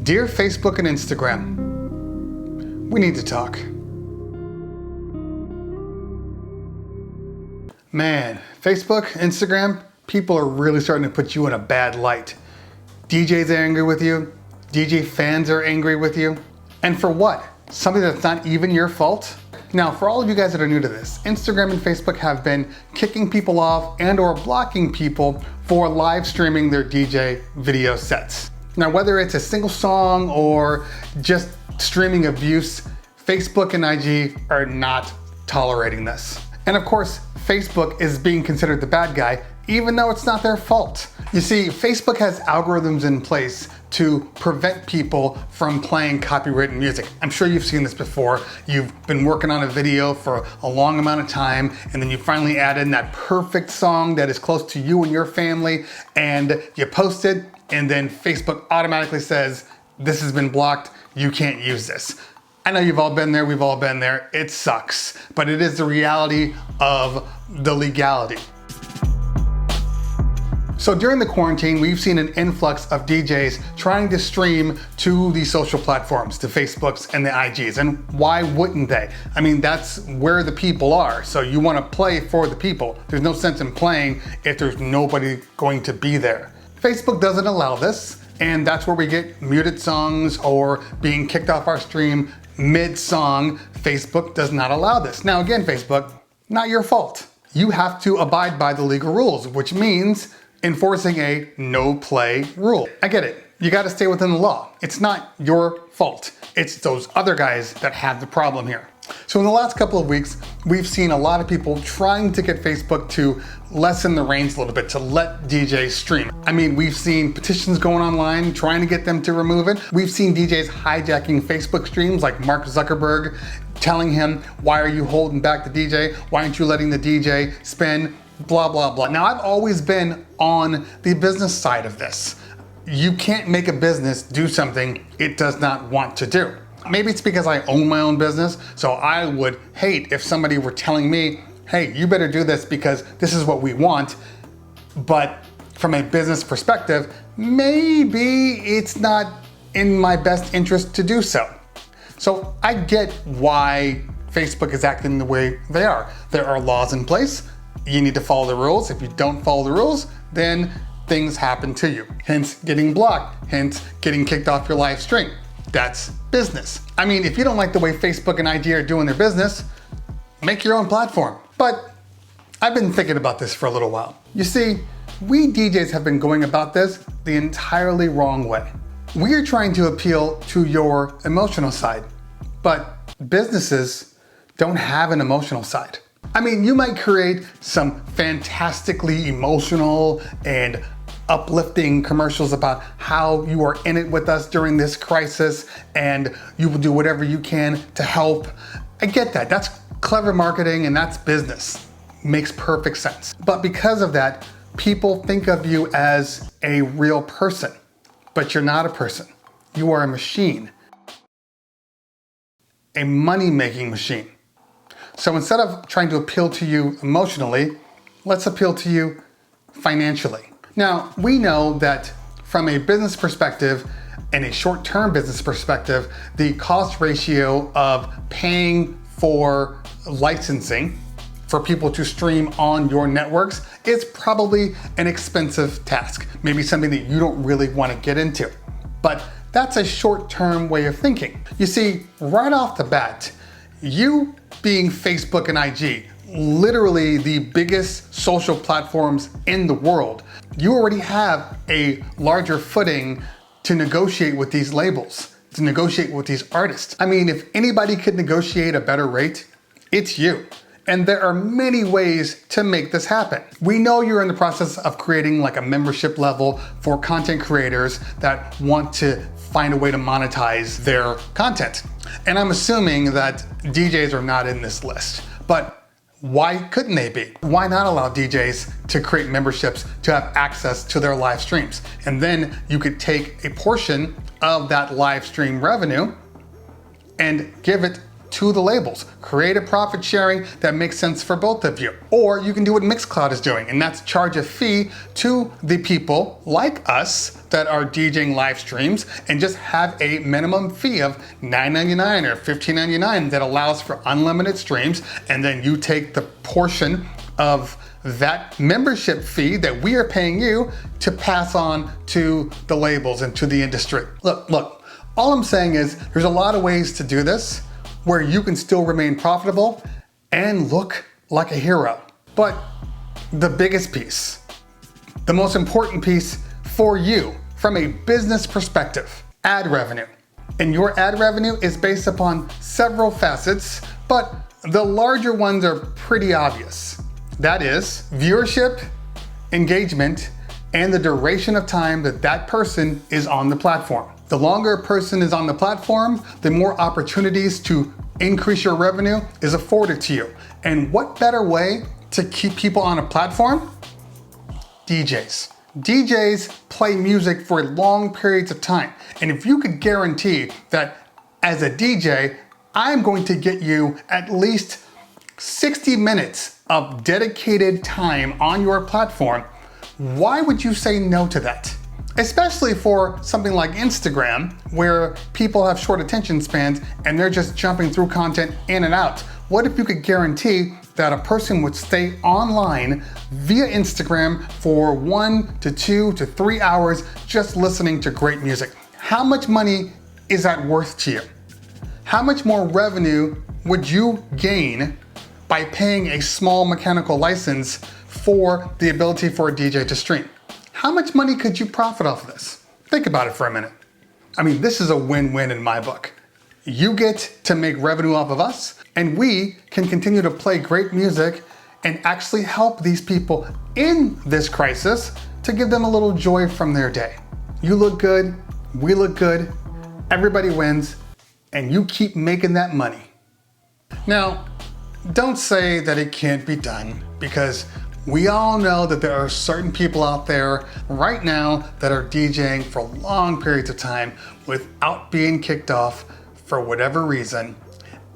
Dear Facebook and Instagram, we need to talk. Man, Facebook, Instagram, people are really starting to put you in a bad light. DJs are angry with you. DJ fans are angry with you. And for what? Something that's not even your fault? Now, for all of you guys that are new to this, Instagram and Facebook have been kicking people off and or blocking people for live streaming their DJ video sets. Now, whether it's a single song or just streaming abuse, Facebook and IG are not tolerating this. And of course, Facebook is being considered the bad guy, even though it's not their fault. You see, Facebook has algorithms in place to prevent people from playing copyrighted music. I'm sure you've seen this before. You've been working on a video for a long amount of time, and then you finally add in that perfect song that is close to you and your family, and you post it, and then Facebook automatically says, this has been blocked, you can't use this. I know you've all been there, we've all been there, it sucks, but it is the reality of the legality. So during the quarantine, we've seen an influx of DJs trying to stream to the social platforms, the Facebooks and the IGs, and why wouldn't they? I mean, that's where the people are, so you want to play for the people. There's no sense in playing if there's nobody going to be there. Facebook doesn't allow this, and that's where we get muted songs or being kicked off our stream mid-song. Facebook does not allow this. Now again, Facebook, not your fault. You have to abide by the legal rules, which means enforcing a no play rule. I get it. You got to stay within the law. It's not your fault. It's those other guys that have the problem here. So in the last couple of weeks, we've seen a lot of people trying to get Facebook to lessen the reins a little bit, to let DJs stream. I mean, we've seen petitions going online trying to get them to remove it. We've seen DJs hijacking Facebook streams like Mark Zuckerberg, telling him, why are you holding back the DJ? Why aren't you letting the DJ spin? Blah, blah, blah. Now, I've always been on the business side of this. You can't make a business do something it does not want to do. Maybe it's because I own my own business, so I would hate if somebody were telling me, hey, you better do this because this is what we want. But from a business perspective, maybe it's not in my best interest to do so. So I get why Facebook is acting the way they are. There are laws in place. You need to follow the rules. If you don't follow the rules, then things happen to you. Hence getting blocked, hence getting kicked off your live stream. That's business. I mean, if you don't like the way Facebook and IG are doing their business, make your own platform. But I've been thinking about this for a little while. You see, we DJs have been going about this the entirely wrong way. We are trying to appeal to your emotional side, but businesses don't have an emotional side. I mean, you might create some fantastically emotional and uplifting commercials about how you are in it with us during this crisis and you will do whatever you can to help. I get that. That's clever marketing and that's business. Makes perfect sense. But because of that, people think of you as a real person, but you're not a person. You are a machine, a money-making machine. So instead of trying to appeal to you emotionally, let's appeal to you financially. Now, we know that from a business perspective and a short-term business perspective, the cost ratio of paying for licensing for people to stream on your networks is probably an expensive task, maybe something that you don't really want to get into. But that's a short-term way of thinking. You see, right off the bat, you being Facebook and IG, literally the biggest social platforms in the world, you already have a larger footing to negotiate with these labels, to negotiate with these artists. I mean, if anybody could negotiate a better rate, it's you. And there are many ways to make this happen. We know you're in the process of creating like a membership level for content creators that want to find a way to monetize their content. And I'm assuming that DJs are not in this list, but why couldn't they be? Why not allow DJs to create memberships to have access to their live streams? And then you could take a portion of that live stream revenue and give it to the labels. Create a profit sharing that makes sense for both of you. Or you can do what Mixcloud is doing, and that's charge a fee to the people like us that are DJing live streams and just have a minimum fee of $9.99 or $15.99 that allows for unlimited streams, and then you take the portion of that membership fee that we are paying you to pass on to the labels and to the industry. Look, all I'm saying is there's a lot of ways to do this where you can still remain profitable and look like a hero. But the biggest piece, the most important piece for you from a business perspective, ad revenue. And your ad revenue is based upon several facets, but the larger ones are pretty obvious. That is viewership, engagement, and the duration of time that that person is on the platform. The longer a person is on the platform, the more opportunities to increase your revenue is afforded to you. And what better way to keep people on a platform? DJs. DJs play music for long periods of time. And if you could guarantee that as a DJ, I'm going to get you at least 60 minutes of dedicated time on your platform, why would you say no to that? Especially for something like Instagram, where people have short attention spans and they're just jumping through content in and out. What if you could guarantee that a person would stay online via Instagram for 1 to 2 to 3 hours just listening to great music? How much money is that worth to you? How much more revenue would you gain by paying a small mechanical license for the ability for a DJ to stream? How much money could you profit off of this? Think about it for a minute. I mean, this is a win-win in my book. You get to make revenue off of us, and we can continue to play great music and actually help these people in this crisis to give them a little joy from their day. You look good, we look good, everybody wins, and you keep making that money. Now, don't say that it can't be done, because we all know that there are certain people out there right now that are DJing for long periods of time without being kicked off for whatever reason,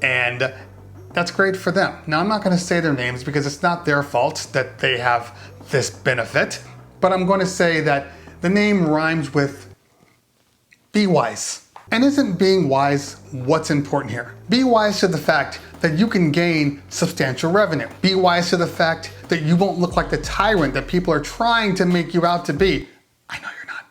and that's great for them. Now, I'm not going to say their names because it's not their fault that they have this benefit, but I'm going to say that the name rhymes with be wise. And isn't being wise what's important here? Be wise to the fact that you can gain substantial revenue. Be wise to the fact that you won't look like the tyrant that people are trying to make you out to be. I know you're not.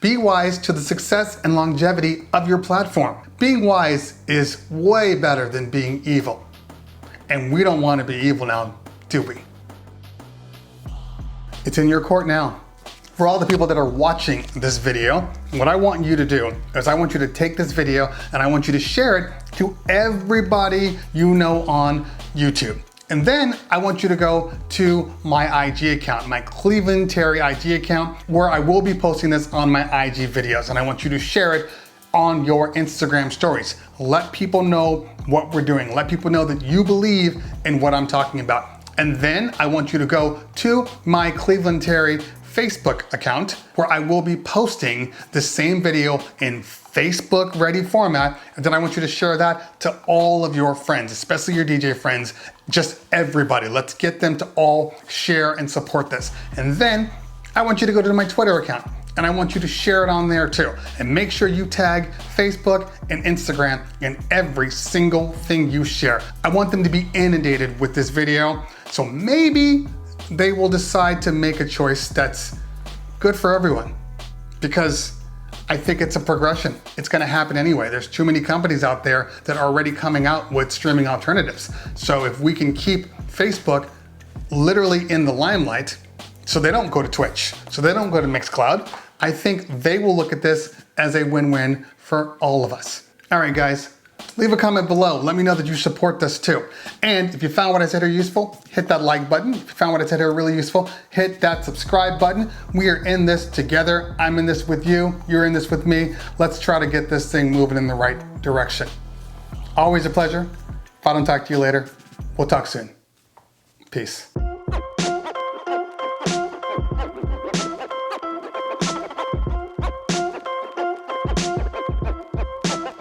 Be wise to the success and longevity of your platform. Being wise is way better than being evil. And we don't want to be evil now, do we? It's in your court now. For all the people that are watching this video, what I want you to do is I want you to take this video and I want you to share it to everybody you know on YouTube. And then I want you to go to my IG account, my Cleveland Terry IG account, where I will be posting this on my IG videos. And I want you to share it on your Instagram stories. Let people know what we're doing. Let people know that you believe in what I'm talking about. And then I want you to go to my Cleveland Terry Facebook account, where I will be posting the same video in Facebook ready format. And then I want you to share that to all of your friends, especially your DJ friends, just everybody. Let's get them to all share and support this. And then I want you to go to my Twitter account and I want you to share it on there too. And make sure you tag Facebook and Instagram in every single thing you share. I want them to be inundated with this video. So maybe they will decide to make a choice that's good for everyone, because I think it's a progression. It's gonna happen anyway. There's too many companies out there that are already coming out with streaming alternatives. So if we can keep Facebook literally in the limelight, so they don't go to Twitch, so they don't go to Mixcloud, I think they will look at this as a win-win for all of us. All right, guys. Leave a comment below. Let me know that you support this too. And if you found what I said here useful, hit that like button. If you found what I said here really useful, hit that subscribe button. We are in this together. I'm in this with you. You're in this with me. Let's try to get this thing moving in the right direction. Always a pleasure. If I don't talk to you later, we'll talk soon. Peace.